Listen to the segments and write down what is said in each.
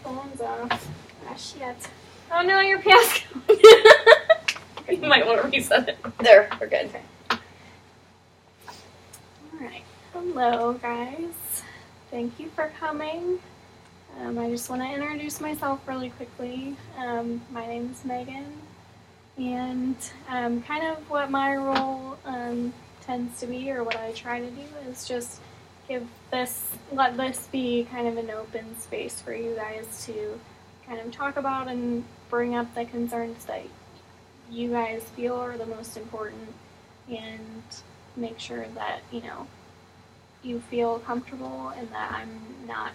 phone's off. Ah, shit. Oh no, your passcode. You might want to reset it. There, we're good. Okay. Alright. Hello, guys. Thank you for coming. I just want to introduce myself really quickly. My name is Megan, and kind of what my role tends to be, or what I try to do, is just let this be kind of an open space for you guys to kind of talk about and bring up the concerns that you guys feel are the most important, and make sure that, you feel comfortable and that I'm not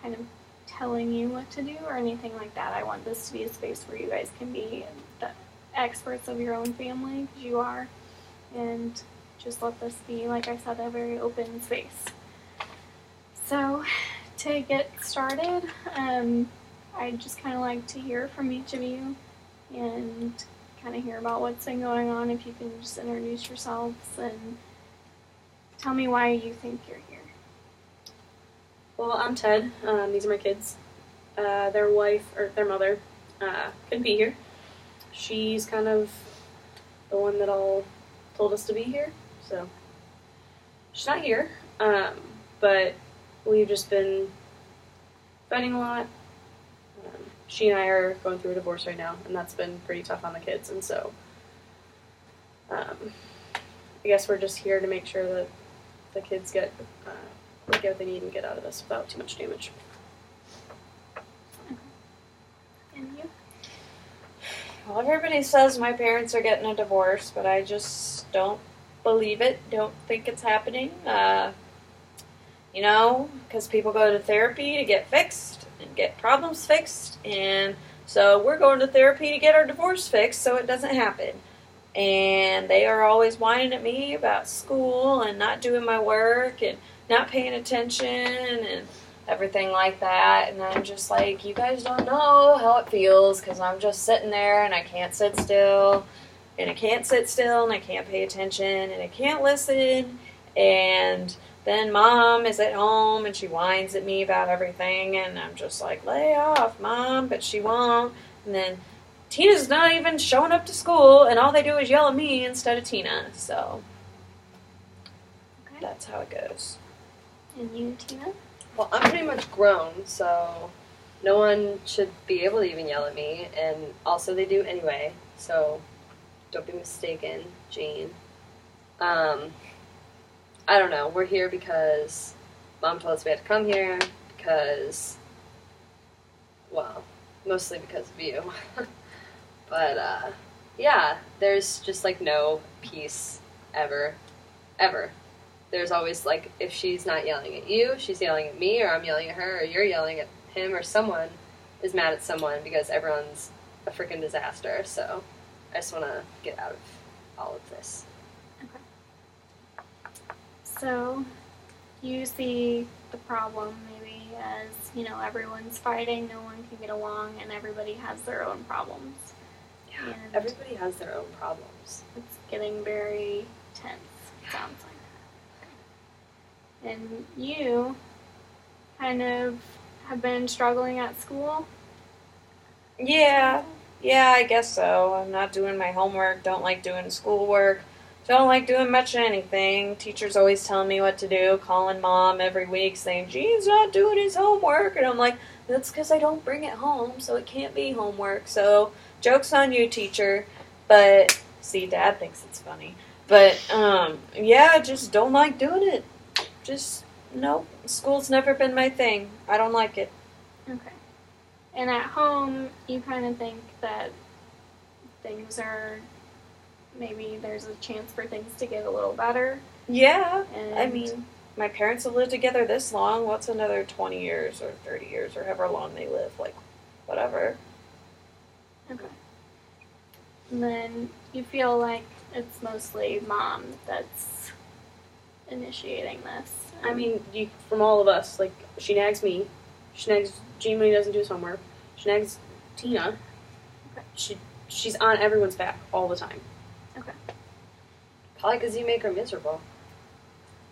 kind of telling you what to do or anything like that. I want this to be a space where you guys can be the experts of your own family, because you are, and just let this be, like I said, a very open space. So, to get started, I'd just kind of like to hear from each of you and kind of hear about what's been going on. If you can just introduce yourselves and tell me why you think you're here. Well, I'm Ted. These are my kids. Their mother, couldn't be here. She's kind of the one that all told us to be here, so she's not here. But we've just been fighting a lot. She and I are going through a divorce right now, and that's been pretty tough on the kids, and so I guess we're just here to make sure that the kids get what they need and get out of this without too much damage. Okay. And you? Well, everybody says my parents are getting a divorce, but I just don't believe it. Don't think it's happening. Because people go to therapy to get fixed and get problems fixed, and so we're going to therapy to get our divorce fixed so it doesn't happen. And they are always whining at me about school and not doing my work and not paying attention and everything like that. And I'm just like, you guys don't know how it feels, because I'm just sitting there and I can't sit still. And I can't sit still and I can't pay attention and I can't listen. And then Mom is at home and she whines at me about everything. And I'm just like, lay off, Mom. But she won't. And then Tina's not even showing up to school, and all they do is yell at me instead of Tina. So that's how it goes. And you, Tina? Well, I'm pretty much grown, so no one should be able to even yell at me, and also they do anyway, so don't be mistaken, Jane. I don't know, we're here because Mom told us we had to come here, because, well, mostly because of you. But, yeah, there's just, no peace ever. There's always, if she's not yelling at you, she's yelling at me, or I'm yelling at her, or you're yelling at him, or someone is mad at someone, because everyone's a freaking disaster. So I just want to get out of all of this. Okay. So you see the problem maybe as, everyone's fighting, no one can get along, and everybody has their own problems. Yeah, everybody has their own problems. It's getting very tense, it sounds like. And you kind of have been struggling at school? Yeah, I guess so. I'm not doing my homework, don't like doing schoolwork, don't like doing much of anything. Teacher's always telling me what to do, calling Mom every week saying, Gene's not doing his homework. And I'm like, that's because I don't bring it home, so it can't be homework. So, joke's on you, teacher. But, see, Dad thinks it's funny. But, yeah, just don't like doing it. Just, nope, school's never been my thing. I don't like it. Okay. And at home, you kind of think that things are, maybe there's a chance for things to get a little better? Yeah, And I mean, my parents have lived together this long. What's another 20 years or 30 years or however long they live? Whatever. Okay. And then you feel like it's mostly Mom that's initiating this. I mean, from all of us, she nags me. She nags Gene when he doesn't do his homework. She nags Tina. Okay. She's on everyone's back all the time. Okay. Probably because you make her miserable.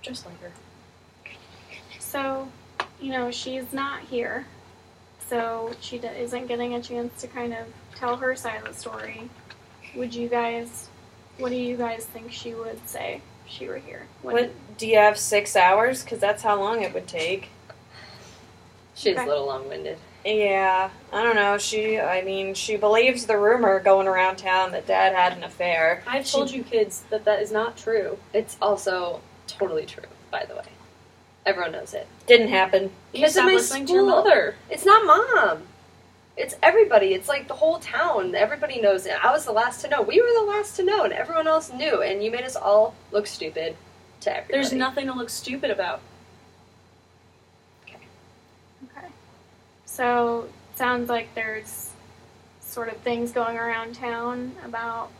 Just like her. So, she's not here. so she isn't getting a chance to kind of tell her side of the story. What do you guys think she would say if she were here? What do you have 6 hours? Because that's how long it would take. She's Okay. a little long-winded. Yeah, I don't know. She believes the rumor going around town that Dad had an affair. I've told you kids that is not true. It's also totally true, by the way. Everyone knows it. Didn't happen. You stop of my listening to your school. mother. It's not Mom. It's everybody. It's like the whole town. Everybody knows it. I was the last to know. We were the last to know, and everyone else knew. And you made us all look stupid to everybody. There's nothing to look stupid about. Okay. So, sounds like there's sort of things going around town about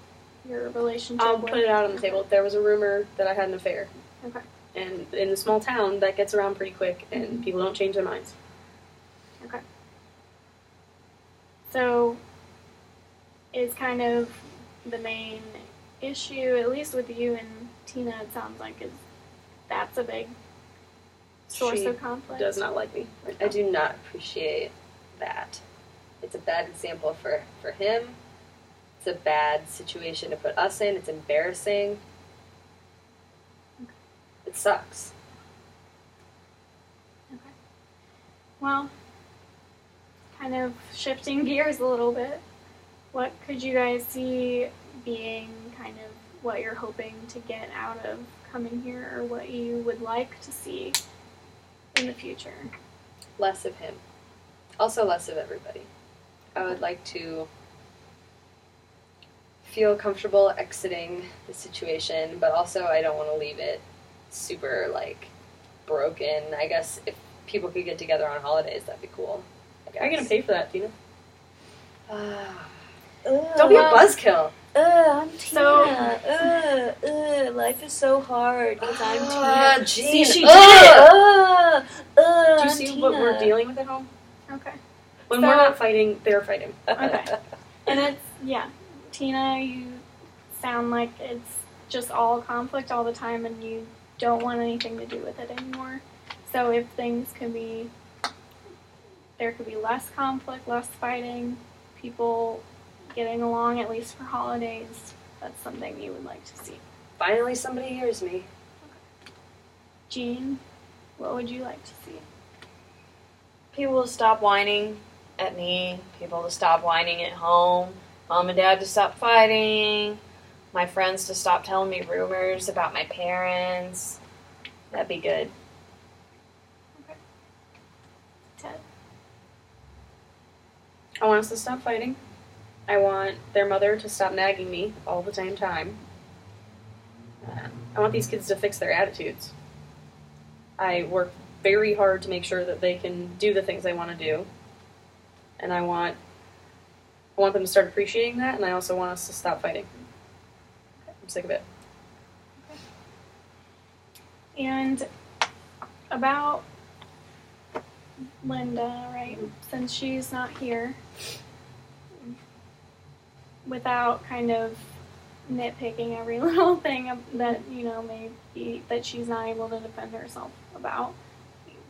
your relationship I'll with... put it out on the table. There was a rumor that I had an affair. Okay. And in a small town, that gets around pretty quick, and people don't change their minds. Okay. So, is kind of the main issue, at least with you and Tina, it sounds like that's a big source She of conflict. does not like me. I do not appreciate that. It's a bad example for him. It's a bad situation to put us in. It's embarrassing. It sucks. Okay. Well, kind of shifting gears a little bit, what could you guys see being kind of what you're hoping to get out of coming here, or what you would like to see in the future? Less of him. Also less of everybody. I would like to feel comfortable exiting the situation, but also I don't want to leave it super, like, broken. I guess if people could get together on holidays, that'd be cool. I'm going to pay for that, Tina. Don't be a buzzkill. I'm So- Tina. Life is so hard because I'm Tina. Jean. See, she Ugh. did Do Do you see what we're dealing with at home? Okay. When So- we're not fighting, they're fighting. Okay. And it's, yeah, Tina, you sound like it's just all conflict all the time and you don't want anything to do with it anymore. So if things could be, there could be less conflict, less fighting, people getting along at least for holidays, that's something you would like to see. Finally, somebody hears me. Jean, what would you like to see? People to stop whining at me. People to stop whining at home. Mom and Dad to stop fighting. My friends to stop telling me rumors about my parents. That'd be good. Ted? I want us to stop fighting. I want their mother to stop nagging me all the same time. I want these kids to fix their attitudes. I work very hard to make sure that they can do the things they want to do. And I want them to start appreciating that, and I also want us to stop fighting. I'm sick of it. And about Linda, right? Since she's not here, without kind of nitpicking every little thing that, maybe that she's not able to defend herself about.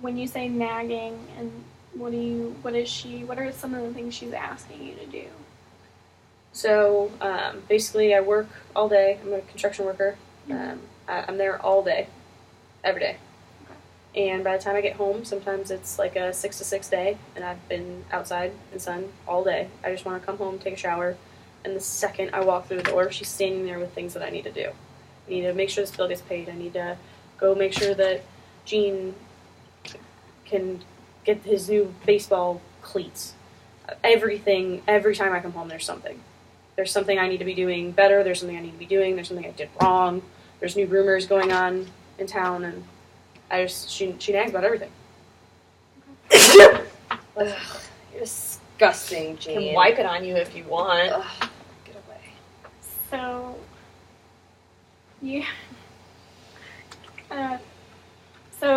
When you say nagging, and what are some of the things she's asking you to do? So basically, I work all day. I'm a construction worker. I'm there all day, every day. And by the time I get home, sometimes it's like a 6 to 6 day, and I've been outside in the sun all day. I just want to come home, take a shower, and the second I walk through the door, she's standing there with things that I need to do. I need to make sure this bill gets paid. I need to go make sure that Gene can get his new baseball cleats. Everything, every time I come home, there's something. There's something I need to be doing better. There's something I need to be doing. There's something I did wrong. There's new rumors going on in town, and she nags about everything. Ugh, you're disgusting, I Jean. can wipe it on you if you want. Ugh, get away. So,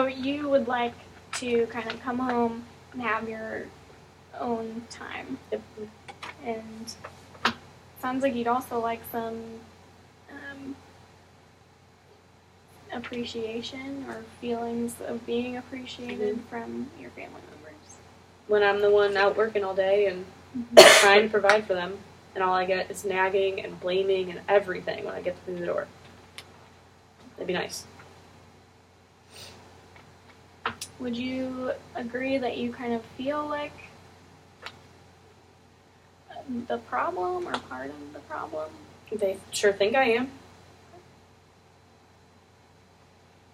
you would like to kind of come home and have your own time. Yep. And sounds like you'd also like some appreciation or feelings of being appreciated from your family members. when I'm the one out working all day and trying to provide for them, and all I get is nagging and blaming and everything when I get through the door. That'd be nice. Would you agree that you kind of feel like the problem or part of the problem? They sure think I am.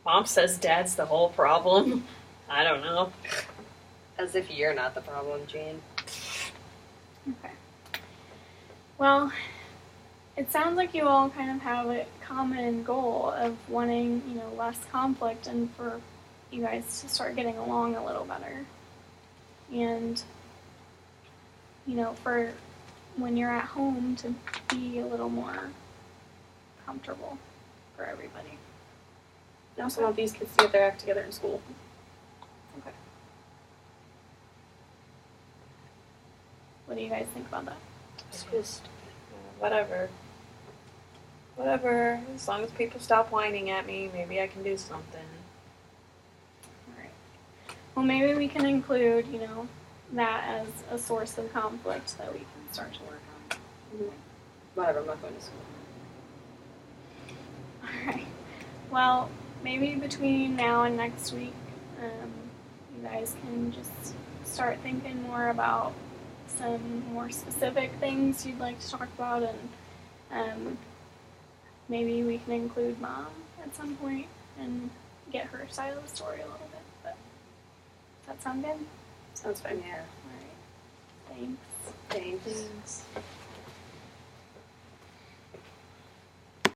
Mom says Dad's the whole problem. I don't know. As if you're not the problem, Jane. Okay. Well, it sounds like you all kind of have a common goal of wanting, less conflict and for you guys to start getting along a little better. And, for when you're at home to be a little more comfortable for everybody. I also want these kids to get their act together in school. Okay. What do you guys think about that? It's just whatever. Whatever. As long as people stop whining at me, maybe I can do something. Alright. Well, maybe we can include, that as a source of conflict that we can start to work on. Whatever, I'm not going to school. Alright. Well, maybe between now and next week, you guys can just start thinking more about some more specific things you'd like to talk about, and maybe we can include Mom at some point and get her side of the story a little bit. But does that sound good? Sounds fine. Yeah. Alright. Thanks. Thanks.